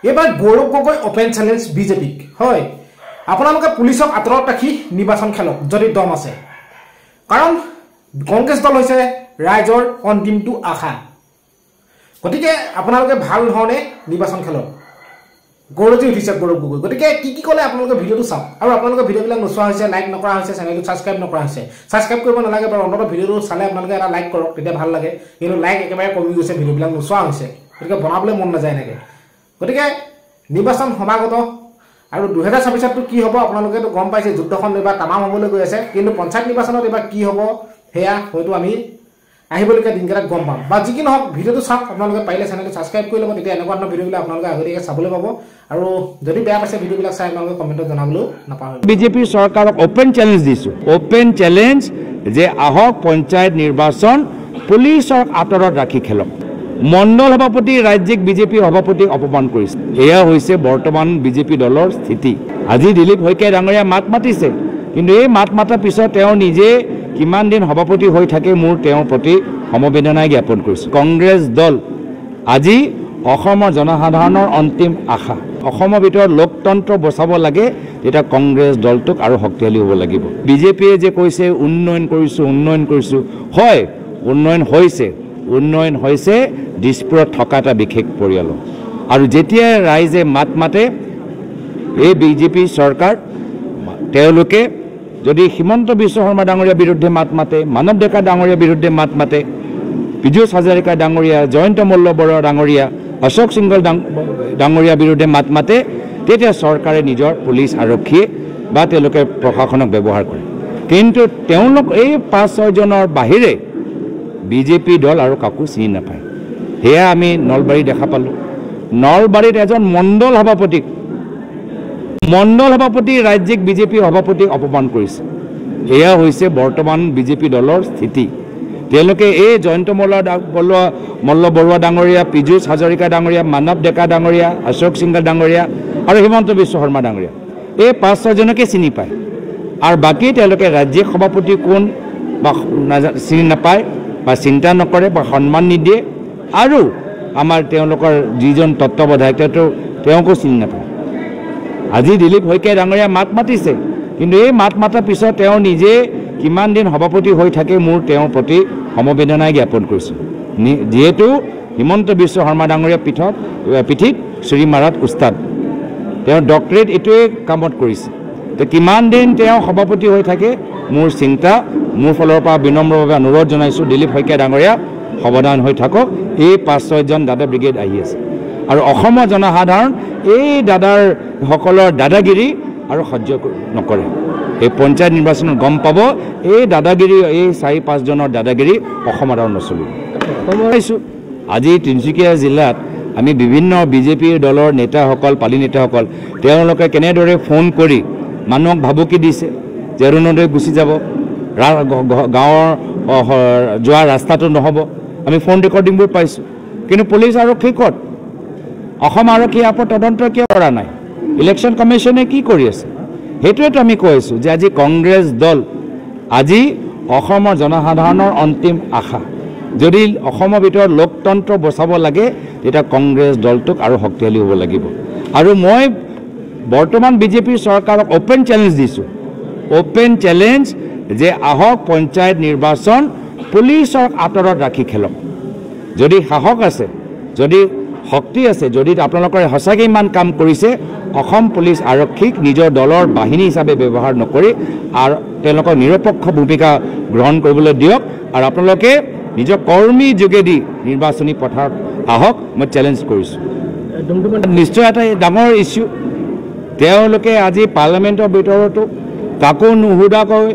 এবাৰ Gaurav Gogoi open challenge বিজেপিক হয় আপোনালোকে পুলিচক আতৰত ৰাখি নিৰ্বাচন খেলক যদি দম আছে কাৰণ কংগ্ৰেছ দল হৈছে ৰাইজৰ অন্তিমটো আশা গতিকে আপোনালোকে ভাল ধৰণে নিৰ্বাচন খেলক গৌৰৱজি উঠিছে গৌৰৱ গগৈ গতিকে কি ক'লে আপোনালোকে ভিডিঅ'টো চাওক আৰু আপোনালোকে ভিডিঅ'বিলাক নোচোৱা হৈছে লাইক নকৰা হৈছে চেনেলটো ছাবস্ক্ৰাইব নকৰা হৈছে ছাবস্ক্ৰাইব কৰিব নালাগে বাৰু অন্তত ভিডিঅ'টো চালে আপোনালোকে এটা লাইক কৰক তেতিয়া ভাল লাগে কিন্তু লাইক একেবাৰে কমি গৈছে ভিডিঅ'বিলাক নোচোৱা হৈছে গতিকে বনাবলৈ মন নাযায় এনেকৈ গতিকে নিৰ্বাচন সমাগত আৰু 2026 কি হ'ব আপোনালোকে তো গম পাইছে যুদ্ধখন এবাৰ তামাম হ'বলৈ গৈ আছে কিন্তু পঞ্চায়ত নিৰ্বাচনত এবাৰ কি হ'ব হেয়া হয়তো আমি আহিবলগীয়া দিনকেইটাত গম পাম বা যি কি নহওক ভিডিঅ'টো চাওক আপোনালোকে পাৰিলে চেনেলটো ছাবস্ক্ৰাইব কৰি ল'ব তেতিয়া এনেকুৱা ধৰণৰ ভিডিঅ'বিলাক আপোনালোকে আগতীয়াকৈ চাবলৈ পাব আৰু যদি বেয়া পাইছে ভিডিঅ'বিলাক চাই আপোনালোকে কমেণ্টত জনাবলৈও নাপাহৰিব বিজেপি চৰকাৰক অপেন চ্যালেঞ্জ দিছো অপেন চ্যালেঞ্জ যে আহক পঞ্চায়ত নিৰ্বাচন পুলিচক আতৰত ৰাখি খেলক মণ্ডল সভাপতি ৰাজ্যিক বিজেপি সভাপতিক অপমান কৰিছে এয়া হৈছে বৰ্তমান বিজেপি দলৰ স্থিতি আজি দিলীপ শইকীয়া ডাঙৰীয়া মাত মাতিছে কিন্তু এই মাত মাতাৰ পিছত তেওঁ নিজে কিমান দিন সভাপতি হৈ থাকে মোৰ তেওঁৰ প্ৰতি সমবেদনা জ্ঞাপন কৰিছে কংগ্ৰেছ দল আজি অসমৰ জনসাধাৰণৰ অন্তিম আশা অসমৰ ভিতৰত লোকতন্ত্ৰ বচাব লাগে তেতিয়া কংগ্ৰেছ দলটোক আৰু শক্তিশালী হ'ব লাগিব বিজেপিয়ে যে কৈছে উন্নয়ন কৰিছো হয় উন্নয়ন হৈছে দিছপুৰত থকা এটা বিশেষ পৰিয়ালৰ আৰু যেতিয়া ৰাইজে মাত মাতে এই বিজেপি চৰকাৰ তেওঁলোকে যদি হিমন্ত বিশ্ব শৰ্মা ডাঙৰীয়াৰ বিৰুদ্ধে মাত মাতে মানৱ ডেকা ডাঙৰীয়াৰ বিৰুদ্ধে মাত মাতে পীযুষ হাজৰিকা ডাঙৰীয়া জয়ন্ত মল্ল বৰুৱা ডাঙৰীয়া অশোক সিংহল ডাঙৰীয়াৰ বিৰুদ্ধে মাত মাতে তেতিয়া চৰকাৰে নিজৰ পুলিচ আৰক্ষী বা তেওঁলোকে প্ৰশাসনক ব্যৱহাৰ কৰে কিন্তু তেওঁলোক এই 5-6 জনৰ বাহিৰে বিজেপি দল আৰু কাকো চিনি নাপায় হেয়া আমি নলবাৰী দেখা পালোঁ নলবাৰীত এজন মণ্ডল সভাপতি ৰাজ্যিক বিজেপি সভাপতিক অপমান কৰিছে এয়া হৈছে বৰ্তমান বিজেপি দলৰ স্থিতি তেওঁলোকে এই জয়ন্ত মল্ল বৰুৱা ডাঙৰীয়া পীযুষ হাজৰিকা ডাঙৰীয়া মানৱ ডেকা ডাঙৰীয়া অশোক সিংহল ডাঙৰীয়া আৰু হিমন্ত বিশ্ব শৰ্মা ডাঙৰীয়া এই 5-6 জনকে চিনি পায় আৰু বাকী তেওঁলোকে ৰাজ্যিক সভাপতি কোন বা চিনি নাপায় বা চিন্তা নকৰে বা সন্মান নিদিয়ে আৰু আমাৰ তেওঁলোকৰ যিজন তত্ত্বাৱধায়ক তেওঁকো চিনি নাপায় আজি দিলীপ শইকীয়া ডাঙৰীয়া মাত মাতিছে কিন্তু এই মাত মাতাৰ পিছত তেওঁ নিজে কিমান দিন সভাপতি হৈ থাকে মোৰ তেওঁৰ প্ৰতি সমবেদনা জ্ঞাপন কৰিছোঁ যিহেতু হিমন্ত বিশ্ব শৰ্মা ডাঙৰীয়া পিঠিত চুৰি মাৰাত উস্তাদ তেওঁ ডক্টৰেট এইটোৱে কামত কৰিছে তো কিমান দিন তেওঁ সভাপতি হৈ থাকে মোৰ চিন্তা মোৰ ফালৰ পৰা বিনম্ৰভাৱে অনুৰোধ জনাইছোঁ দিলীপ শইকীয়া ডাঙৰীয়া সাৱধান হৈ থাকক এই 5-6 জন দাদা ব্ৰিগেড আহি আছে আৰু অসমৰ জনসাধাৰণ এই দাদাসকলৰ দাদাগিৰি আৰু সহ্য নকৰে এই পঞ্চায়ত নিৰ্বাচনত গম পাব এই দাদাগিৰি এই 4-5 জনৰ দাদাগিৰি অসমত আৰু নচলিব আজি তিনিচুকীয়া জিলাত আমি বিভিন্ন বিজেপিৰ দলৰ নেতাসকল পালি নেতাসকল তেওঁলোকে কেনেদৰে ফোন কৰি মানুহক ভাবুকি দিছে যে অৰুণোদয় গুচি যাব গাঁৱৰ যোৱা ৰাস্তাটো নহ'ব আমি ফোন ৰেকৰ্ডিংবোৰ পাইছোঁ কিন্তু পুলিচ আৰক্ষী ক'ত অসম আৰক্ষী ইয়াৰ ওপৰত তদন্ত কিয় কৰা নাই ইলেকশ্যন কমিশ্যনে কি কৰি আছে সেইটোৱেতো আমি কৈ আছোঁ যে আজি কংগ্ৰেছ দল আজি অসমৰ জনসাধাৰণৰ অন্তিম আশা যদি অসমৰ ভিতৰত লোকতন্ত্ৰ বচাব লাগে তেতিয়া কংগ্ৰেছ দলটোক আৰু শক্তিশালী হ'ব লাগিব আৰু মই বৰ্তমান বিজেপি চৰকাৰক অপেন চ্যালেঞ্জ দিছোঁ অপেন চ্যালেঞ্জ যে আহক পঞ্চায়ত নিৰ্বাচন পুলিচক আতৰত ৰাখি খেলক যদি সাহস আছে যদি শক্তি আছে যদি আপোনালোকে সঁচাকৈ ইমান কাম কৰিছে অসম পুলিচ আৰক্ষীক নিজৰ দলৰ বাহিনী হিচাপে ব্যৱহাৰ নকৰি আৰু তেওঁলোকক নিৰপেক্ষ ভূমিকা গ্ৰহণ কৰিবলৈ দিয়ক আৰু আপোনালোকে নিজৰ কৰ্মী যোগেদি নিৰ্বাচনী পথাৰত আহক মই চ্যালেঞ্জ কৰিছোঁ নিশ্চয় এটা ডাঙৰ ইছ্যু তেওঁলোকে আজি পাৰ্লামেণ্টৰ ভিতৰতো কাকো নুসুধাকৈ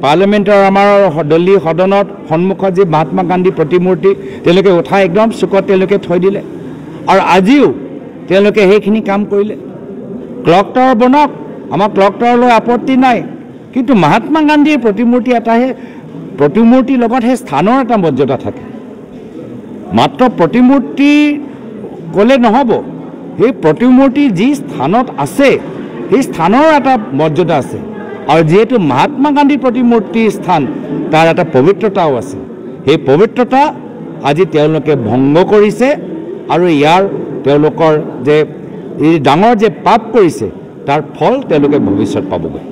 পাৰ্লামেণ্টৰ আমাৰ দলীয় সদনত সন্মুখত যি মহাত্মা গান্ধী প্ৰতিমূৰ্তি তেওঁলোকে উঠাই একদম চুকত তেওঁলোকে থৈ দিলে আৰু আজিও তেওঁলোকে সেইখিনি কাম কৰিলে ক্লক টাৱাৰ বনাওক আমাৰ ক্লক টাৱাৰলৈ আপত্তি নাই কিন্তু মহাত্মা গান্ধীৰ প্ৰতিমূৰ্তি এটাহে প্ৰতিমূৰ্তিৰ লগত সেই স্থানৰ এটা মৰ্যাদা থাকে মাত্ৰ প্ৰতিমূৰ্তি ক'লে নহ'ব সেই প্ৰতিমূৰ্তি যি স্থানত আছে সেই স্থানৰ এটা মৰ্যাদা আছে আৰু যেহেতু মহাত্মা গান্ধীৰ প্ৰতিমূৰ্তিৰ স্থান তাৰ এটা পবিত্ৰতাও আছে সেই পবিত্ৰতা আজি তেওঁলোকে ভংগ কৰিছে আৰু ইয়াৰ তেওঁলোকৰ যে এই ডাঙৰ যে পাপ কৰিছে তাৰ ফল তেওঁলোকে ভৱিষ্যত পাবগৈ।